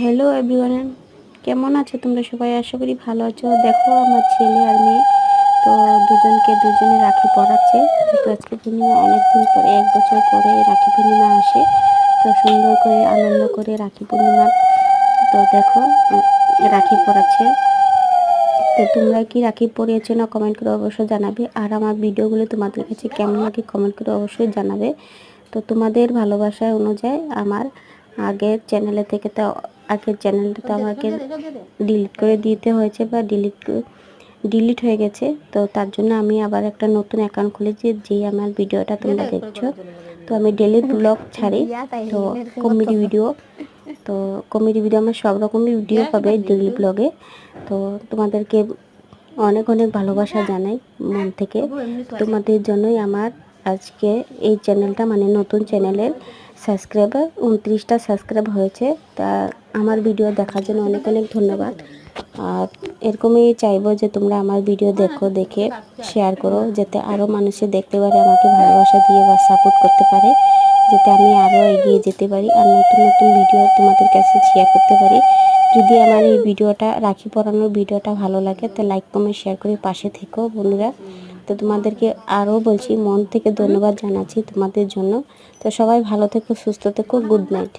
Hello everyone, কেমন আছো তোমরা সবাই? আশা করি ভালো আছো। দেখো আমার ছেলে আর মেয়ে তো দুজনে রাখি পরাচ্ছে। তো আজকে পূর্ণিমা, অনেকদিন পরে, 1 বছর পরে রাখি পূর্ণিমা আসে। তো সুন্দর করে আনন্দ করে রাখি পূর্ণিমা তো দেখো রাখি পরাচ্ছে। তো তোমরা কি রাখি পরিয়েছো না কমেন্ট করে অবশ্যই জানাবে। আর আমার ভিডিওগুলো তোমাদের কাছে কেমন লাগে কমেন্ট করে অবশ্যই জানাবে। তো তোমাদের ভালোবাসা অনুযায়ী আমার আগের চ্যানেলটা তো আমাকে ডিলিট করে দিতে হয়েছে বা ডিলিট হয়ে গেছে। তো তার জন্য আমি আবার একটা নতুন অ্যাকাউন্ট খুলেছি, যে আমার ভিডিওটা তোমরা দেখছো। তো আমি ডেলি ব্লগ ছাড়ি, তো কমেডি ভিডিও আমার সব রকমের ভিডিও পাবে ডেলি ব্লগে। তো তোমাদেরকে অনেক অনেক ভালোবাসা জানাই মন থেকে। তোমাদের জন্যই আমার আজকে এই চ্যানেলটা, মানে নতুন চ্যানেলের সাবস্ক্রাইবার 29টা সাবস্ক্রাইব হয়েছে। তা আমার ভিডিও দেখার জন্য অনেক অনেক ধন্যবাদ। আর এরকমই চাইবো যে তোমরা আমার ভিডিও দেখে শেয়ার করো, যাতে আরও মানুষে দেখতে পারে, আমাকে ভালোবাসা দিয়ে বা সাপোর্ট করতে পারে, যাতে আমি আরও এগিয়ে যেতে পারি আর নতুন নতুন ভিডিও তোমাদের কাছে শেয়ার করতে পারি। যদি আমার এই ভিডিওটা, রাখি পরানোর ভিডিওটা ভালো লাগে, তো লাইক কমেন্ট শেয়ার করে পাশে থেকো বন্ধুরা। তো তোমাদেরকে আরও বলছি, মন থেকে ধন্যবাদ জানাচ্ছি তোমাদের জন্য। তো সবাই ভালো থেকো, সুস্থ থেকো, গুড নাইট।